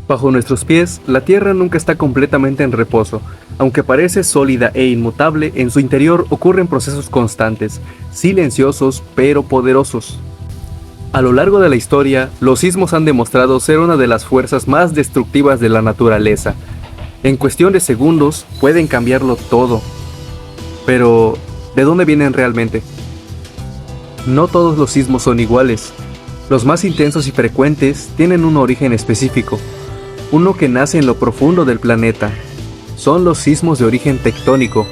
Bajo nuestros pies, la Tierra nunca está completamente en reposo. Aunque parece sólida e inmutable, en su interior ocurren procesos constantes, silenciosos pero poderosos. A lo largo de la historia, los sismos han demostrado ser una de las fuerzas más destructivas de la naturaleza. En cuestión de segundos, pueden cambiarlo todo. Pero, ¿de dónde vienen realmente? No todos los sismos son iguales. Los más intensos y frecuentes tienen un origen específico, uno que nace en lo profundo del planeta. Son los sismos de origen tectónico.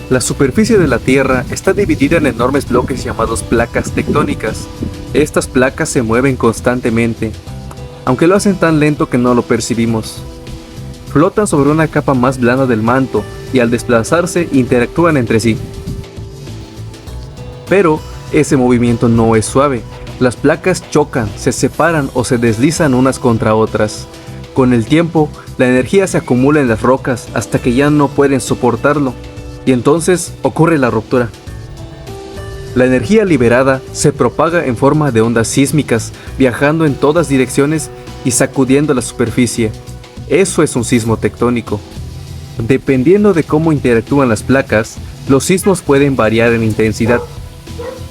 La superficie de la Tierra está dividida en enormes bloques llamados placas tectónicas. Estas placas se mueven constantemente, aunque lo hacen tan lento que no lo percibimos. Flotan sobre una capa más blanda del manto y al desplazarse interactúan entre sí. Pero ese movimiento no es suave. Las placas chocan, se separan o se deslizan unas contra otras. Con el tiempo, la energía se acumula en las rocas hasta que ya no pueden soportarlo, y entonces ocurre la ruptura. La energía liberada se propaga en forma de ondas sísmicas, viajando en todas direcciones y sacudiendo la superficie. Eso es un sismo tectónico. Dependiendo de cómo interactúan las placas, los sismos pueden variar en intensidad.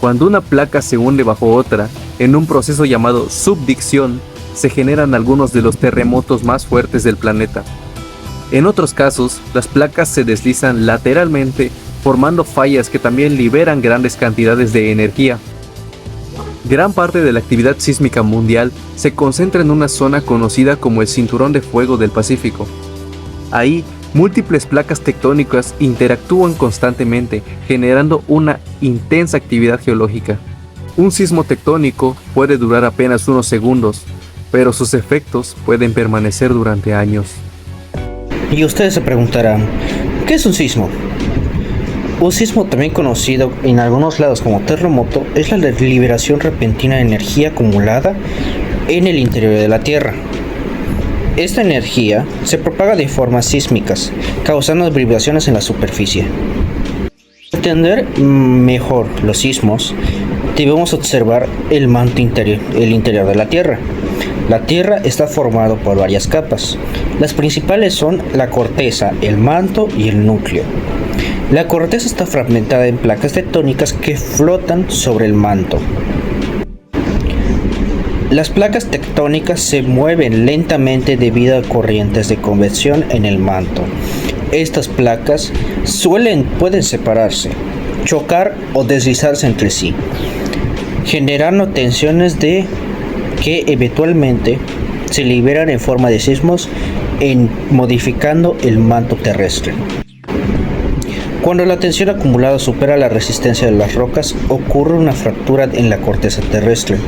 Cuando una placa se hunde bajo otra, en un proceso llamado subdicción, se generan algunos de los terremotos más fuertes del planeta. En otros casos, las placas se deslizan lateralmente, formando fallas que también liberan grandes cantidades de energía. Gran parte de la actividad sísmica mundial se concentra en una zona conocida como el Cinturón de Fuego del Pacífico. Ahí, múltiples placas tectónicas interactúan constantemente, generando una intensa actividad geológica. Un sismo tectónico puede durar apenas unos segundos, pero sus efectos pueden permanecer durante años. Y ustedes se preguntarán, ¿qué es un sismo? Un sismo, también conocido en algunos lados como terremoto, es la liberación repentina de energía acumulada en el interior de la Tierra. Esta energía se propaga de formas sísmicas, causando vibraciones en la superficie. Para entender mejor los sismos, debemos observar el manto interior, el interior de la Tierra. La Tierra está formado por varias capas. Las principales son la corteza, el manto y el núcleo. La corteza está fragmentada en placas tectónicas que flotan sobre el manto. Las placas tectónicas se mueven lentamente debido a corrientes de convección en el manto. Estas placas pueden separarse, chocar o deslizarse entre sí, generando tensiones que eventualmente se liberan en forma de sismos modificando el manto terrestre. Cuando la tensión acumulada supera la resistencia de las rocas, ocurre una fractura en la corteza terrestre,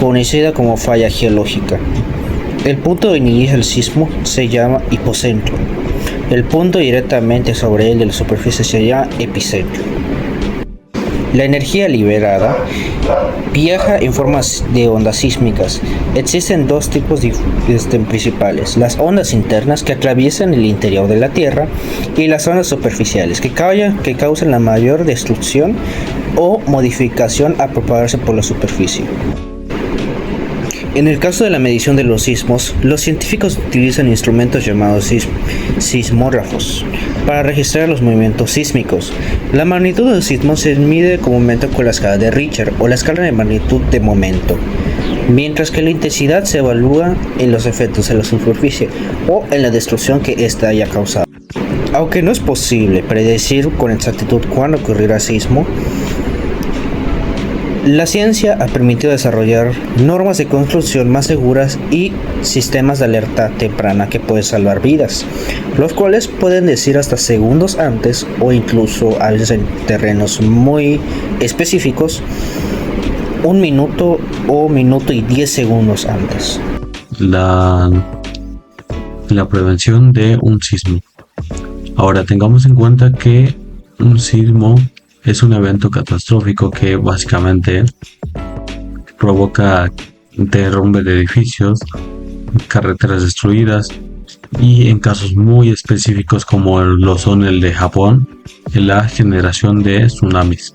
conocida como falla geológica. El punto de inicio del sismo se llama hipocentro. El punto directamente sobre él de la superficie se llama epicentro. La energía liberada viaja en formas de ondas sísmicas. Existen dos tipos principales: las ondas internas, que atraviesan el interior de la Tierra, y las ondas superficiales, que causan la mayor destrucción o modificación al propagarse por la superficie. En el caso de la medición de los sismos, los científicos utilizan instrumentos llamados sismógrafos para registrar los movimientos sísmicos. La magnitud del sismo se mide comúnmente con la escala de Richter o la escala de magnitud de momento, mientras que la intensidad se evalúa en los efectos en la superficie o en la destrucción que ésta haya causado. Aunque no es posible predecir con exactitud cuándo ocurrirá el sismo, la ciencia ha permitido desarrollar normas de construcción más seguras y sistemas de alerta temprana que pueden salvar vidas, los cuales pueden decir hasta segundos antes, o incluso a veces en terrenos muy específicos, 1 minuto o minuto y 10 segundos antes. La prevención de un sismo. Ahora tengamos en cuenta que un sismo es un evento catastrófico que básicamente provoca derrumbe de edificios, carreteras destruidas y, en casos muy específicos como lo son el de Japón, la generación de tsunamis.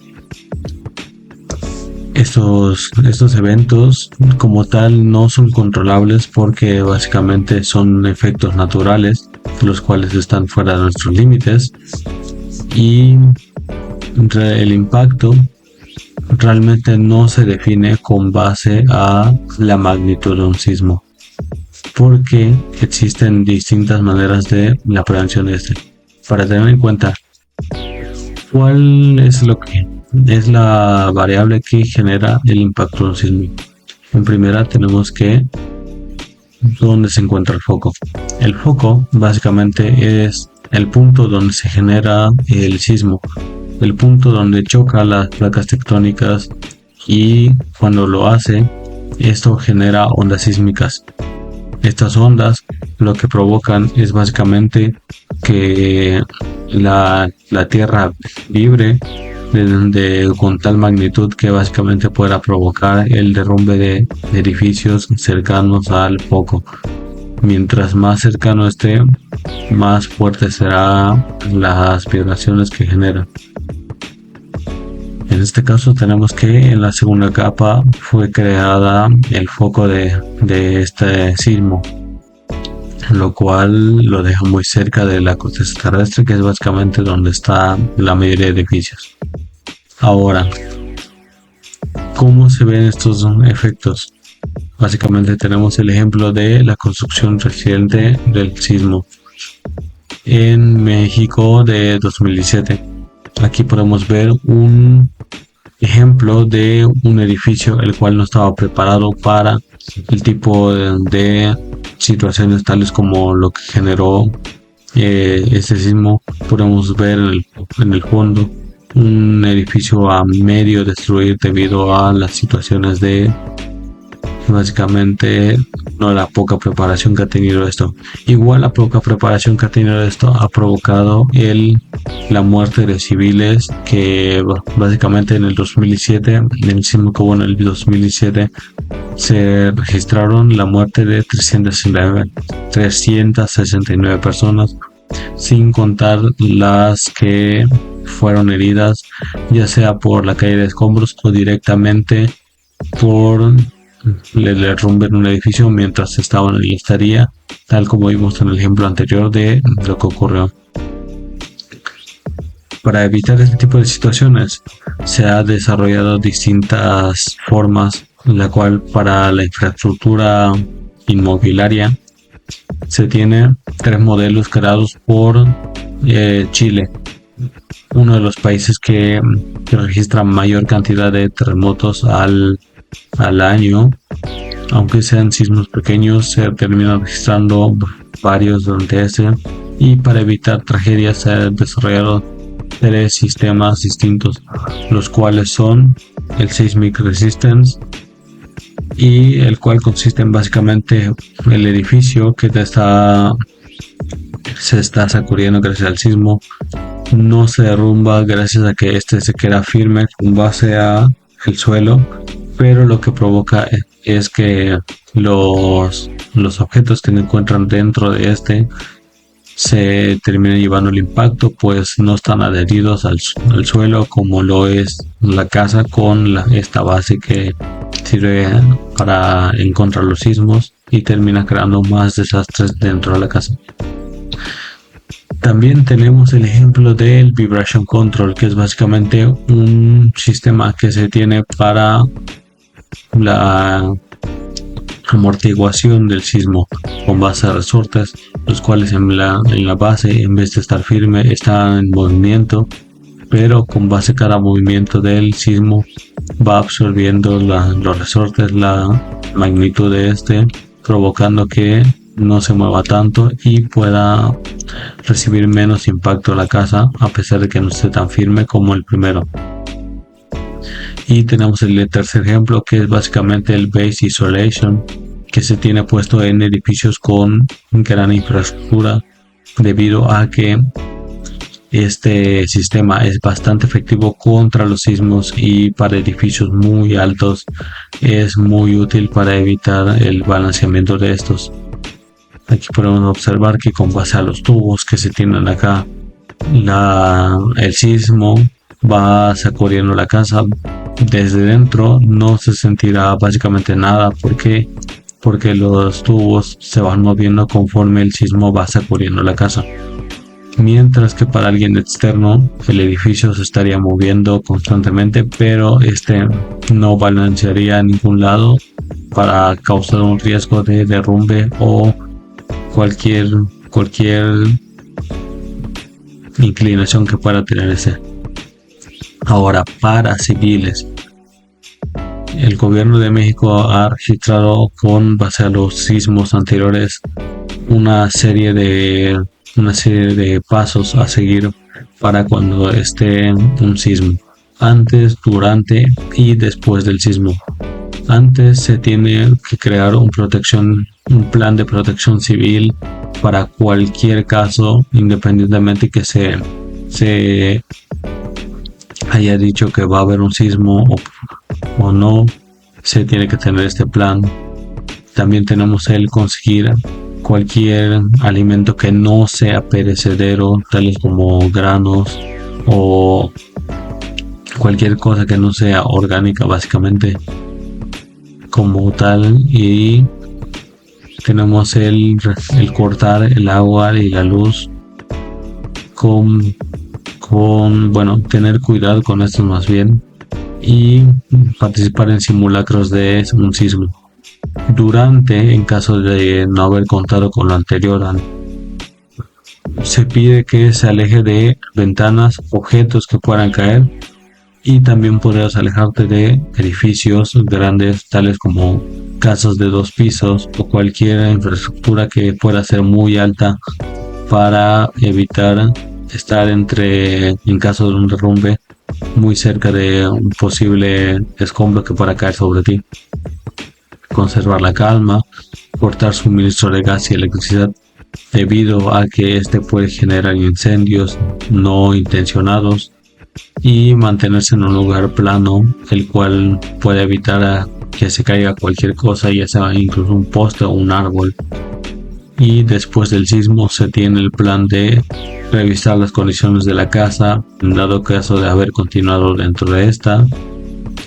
Estos eventos como tal no son controlables porque básicamente son efectos naturales, los cuales están fuera de nuestros límites, y el impacto realmente no se define con base a la magnitud de un sismo, porque existen distintas maneras de la prevención de este. Para tener en cuenta, ¿cuál es lo que es la variable que genera el impacto de un sismo? En primera tenemos que dónde se encuentra el foco. El foco básicamente es el punto donde se genera el sismo, el punto donde choca las placas tectónicas, y cuando lo hace, esto genera ondas sísmicas. Estas ondas lo que provocan es básicamente que la tierra vibre con tal magnitud que básicamente pueda provocar el derrumbe de edificios cercanos al foco. Mientras más cercano esté, más fuerte serán las vibraciones que genera. En este caso tenemos que en la segunda capa fue creada el foco de este sismo, lo cual lo deja muy cerca de la corteza terrestre, que es básicamente donde está la mayoría de edificios. Ahora, ¿cómo se ven estos efectos? Básicamente tenemos el ejemplo de la construcción reciente del sismo en México de 2017. Aquí podemos ver un ejemplo de un edificio el cual no estaba preparado para el tipo de situaciones tales como lo que generó este sismo. Podemos ver en el fondo un edificio a medio destruir debido a las situaciones de básicamente no la poca preparación que ha tenido esto. Igual la poca preparación que ha tenido esto ha provocado la muerte de civiles, que básicamente en el 2007, en el sismo que hubo en el 2007, se registraron la muerte de 369 personas, sin contar las que fueron heridas, ya sea por la caída de escombros o directamente por el derrumbe en un edificio mientras estaban en la estaría, tal como vimos en el ejemplo anterior de lo que ocurrió. Para evitar este tipo de situaciones se ha desarrollado distintas formas, en la cual para la infraestructura inmobiliaria se tiene 3 modelos creados por Chile, uno de los países que registra mayor cantidad de terremotos al año. Aunque sean sismos pequeños, se terminan registrando varios durante este, y para evitar tragedias se han desarrollado 3 sistemas distintos, los cuales son el Seismic Resistance, y el cual consiste en básicamente el edificio que se está sacudiendo gracias al sismo no se derrumba gracias a que este se queda firme con base a el suelo, pero lo que provoca es que los objetos que se encuentran dentro de este se terminan llevando el impacto, pues no están adheridos al suelo como lo es la casa con esta base que sirve para encontrar los sismos, y termina creando más desastres dentro de la casa. También tenemos el ejemplo del Vibration Control, que es básicamente un sistema que se tiene para la amortiguación del sismo con base a resortes, los cuales en la base, en vez de estar firme, están en movimiento, pero con base a cada movimiento del sismo va absorbiendo los resortes, la magnitud de este, provocando que no se mueva tanto y pueda recibir menos impacto la casa, a pesar de que no esté tan firme como el primero. Y tenemos el tercer ejemplo, que es básicamente el Base Isolation, que se tiene puesto en edificios con gran infraestructura, debido a que este sistema es bastante efectivo contra los sismos, y para edificios muy altos es muy útil para evitar el balanceamiento de estos. Aquí podemos observar que con base a los tubos que se tienen acá, el sismo va sacudiendo la casa, desde dentro no se sentirá básicamente nada porque los tubos se van moviendo conforme el sismo va sacudiendo la casa. Mientras que para alguien externo el edificio se estaría moviendo constantemente, pero este no balancearía a ningún lado para causar un riesgo de derrumbe o cualquier inclinación que pueda tener ese. Ahora, para civiles, el gobierno de México ha registrado con base a los sismos anteriores una serie de pasos a seguir para cuando esté un sismo, antes, durante y después del sismo. Antes se tiene que crear un plan de protección civil para cualquier caso, independientemente que se haya dicho que va a haber un sismo o no, se tiene que tener este plan. También tenemos el conseguir cualquier alimento que no sea perecedero, tales como granos o cualquier cosa que no sea orgánica básicamente como tal. Y tenemos el cortar el agua y la luz tener cuidado con esto más bien, y participar en simulacros de un sismo. Durante, en caso de no haber contado con lo anterior, se pide que se aleje de ventanas, objetos que puedan caer, y también podrás alejarte de edificios grandes tales como casas de 2 pisos o cualquier infraestructura que pueda ser muy alta para evitar estar en caso de un derrumbe, muy cerca de un posible escombro que pueda caer sobre ti. Conservar la calma, cortar suministro de gas y electricidad debido a que este puede generar incendios no intencionados, y mantenerse en un lugar plano, el cual puede evitar que se caiga cualquier cosa, ya sea incluso un poste o un árbol. Y después del sismo se tiene el plan de revisar las condiciones de la casa en dado caso de haber continuado dentro de esta,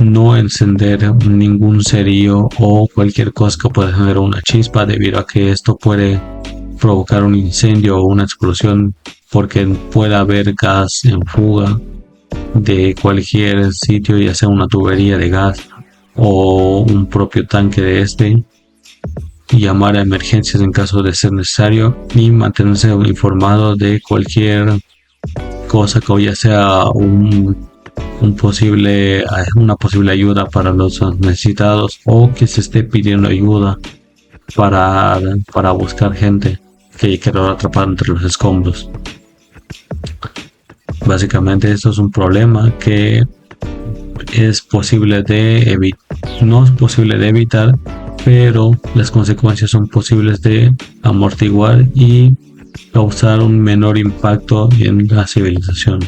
no encender ningún cerillo o cualquier cosa que pueda generar una chispa, debido a que esto puede provocar un incendio o una explosión, porque puede haber gas en fuga de cualquier sitio, ya sea una tubería de gas o un propio tanque de este. Llamar a emergencias en caso de ser necesario y mantenerse informado de cualquier cosa que ya sea una posible ayuda para los necesitados, o que se esté pidiendo ayuda para buscar gente que quedó atrapada entre los escombros. Básicamente esto es un problema que es posible no es posible de evitar, pero las consecuencias son posibles de amortiguar y causar un menor impacto en la civilización.